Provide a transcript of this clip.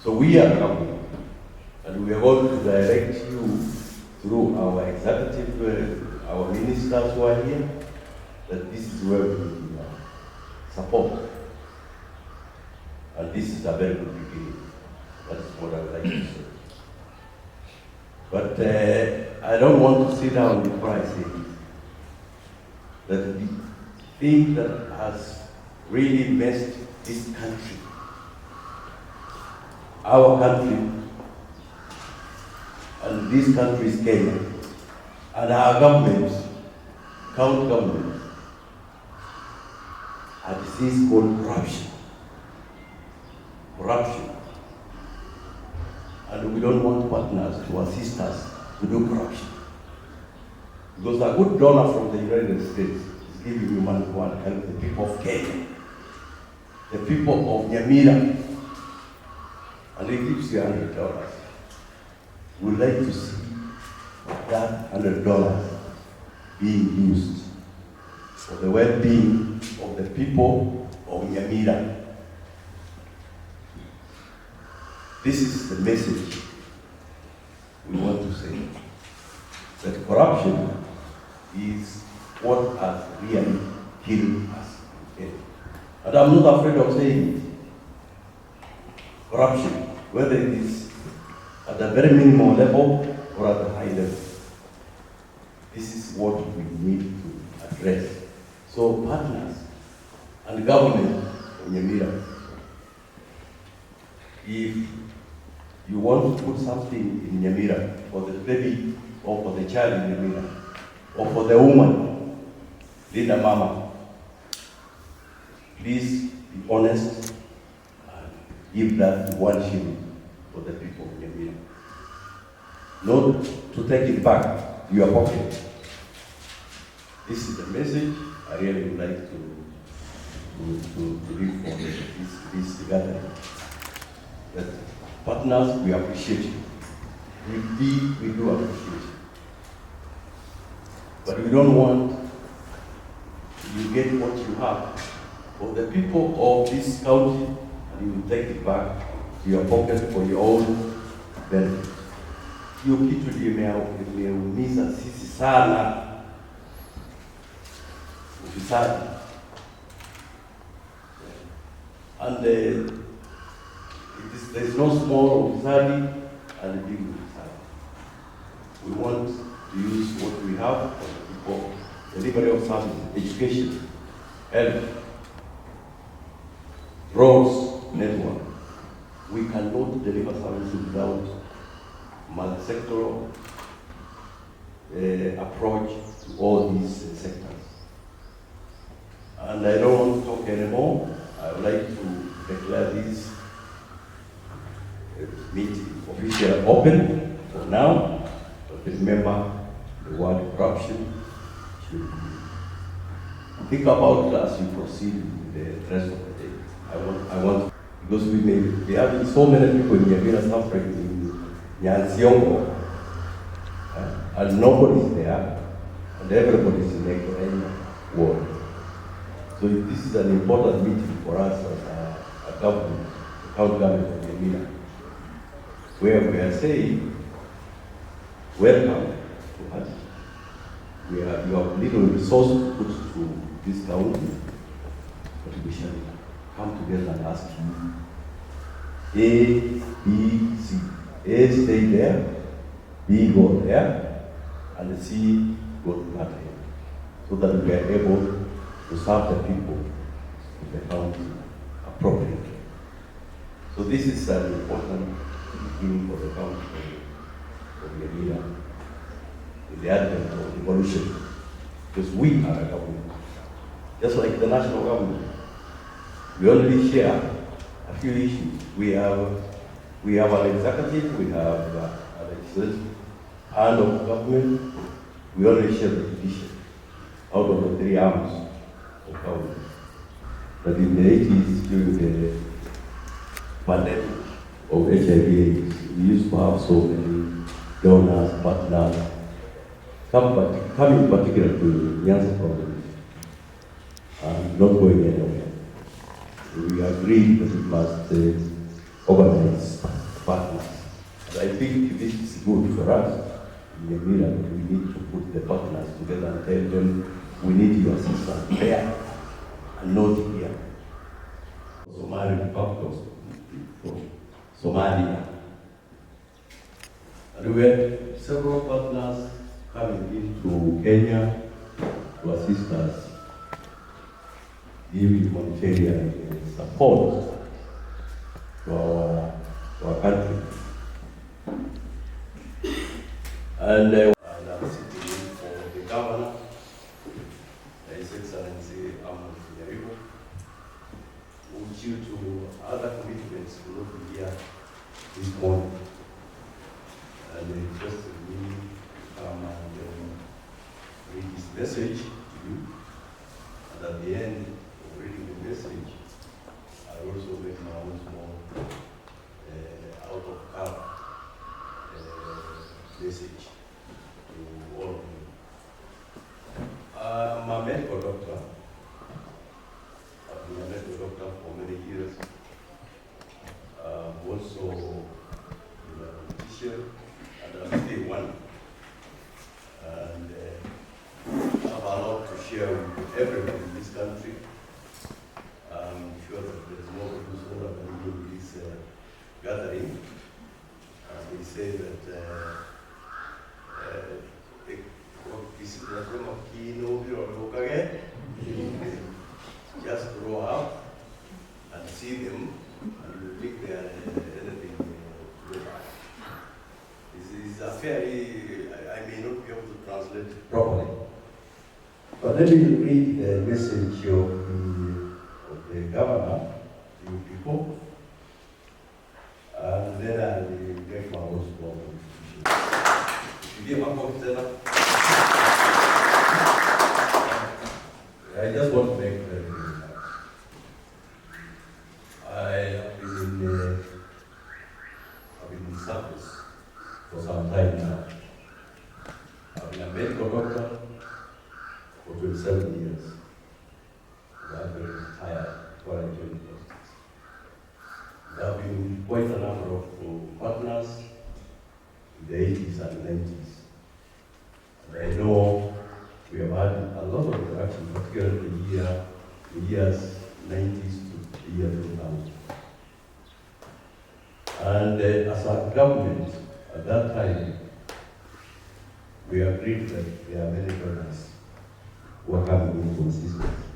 So we are government, and we are going to direct you through our executive, our ministers who are here, that this is where we support. And this is a very good beginning. That's what I would like to say. But I don't want to sit down before I say this. That the thing that has really messed this country, our country, and this country is Kenya, and our government, county government, a disease called corruption. Corruption. And we don't want partners to assist us to do corruption. Because a good donor from the United States is giving you money to help the people of Kenya, the people of Nyamira, and he gives you $100. We'd like to see that $100 being used for the well-being of the people of Nyamira. This is the message we want to say. That corruption is what has really killed us. Okay? And I'm not afraid of saying it. Corruption, whether it is at a very minimal level or at a high level. This is what we need to address. So partners and government of Nyamira, if you want to put something in Nyamira for the baby or for the child in Nyamira or for the woman, Linda Mama, please be honest and give that $1 shilling for the people of Nyamira. Not to take it back to your pocket. This is the message I really would like to leave for this gathering. That partners, we appreciate you. We do appreciate you. But we don't want you get what you have for the people of this county, and you will take it back to your pocket for your own benefit. Hiyo kitu imeumiza sisi sana. Ufisadi. And there is no small ufisadi and big ufisadi. We want to use what we have for the people, delivery of service, education, health, roads, network. We cannot deliver services without multi-sectoral approach to all these sectors. And I don't want to talk anymore. I would like to declare this meeting officially open for now. But remember, the word corruption should be. Think about it as you proceed with the rest of the day. I want because we may be having so many people in Nyamira suffering in Nyansiongo, and nobody is there, and everybody is in the world. So this is an important meeting for us as a government, the county government of Nyamira, where we are saying, welcome to us. You have little resources to put to this county, but we shall come together and ask you, A, B, C. A, stay there, B, go there, and C, go to that end, so that we are able to serve the people in the county appropriately. So this is an important beginning for the county of Nyamira in the advent of evolution, because we are a government, just like the national government. We only share a few issues. We have an executive, we have a legislative arm of government. We only share the judiciary out of the three arms of government. But in the 80s, during the pandemic of HIV/AIDS, we used to have so many donors, partners, coming particularly to Nyanza province, and not going anywhere. We agreed that we must organize good for us in Nyamira, but we need to put the partners together and tell them we need your assistance there and not here. Somali Republic of Somalia. And we had several partners coming into Kenya to assist us, give humanitarian support to our country. And I'm sitting in for the governor, His Excellency Nyamira, who due to other commitments will not be here this morning. And they requested me to come and read his message to you. And at the end of reading the message, I also make my own small out of cup message to all of you. I'm a medical doctor. I've been a medical doctor for many years. Also a teacher, and I'm still one. And I have a lot to share with everyone in this country. I'm sure that there's more who's older than me in this gathering. They say that just grow up and see them and you think they are anything good. This is a fairly, I may not be able to translate it properly. But let me read the message of the governor to you people, and then I will make my own small contribution. If you give my copy, I just want to make very clear. I have been in service for some time now. I've been a medical doctor for 27 years. I've been retired before I joined politics. There have been quite a number of partners in the 80s and 90s. And I know we have had a lot of interaction, particularly the years 90s to the year 2000. And as a government at that time, we agreed that there are many donors who are coming in to assist us.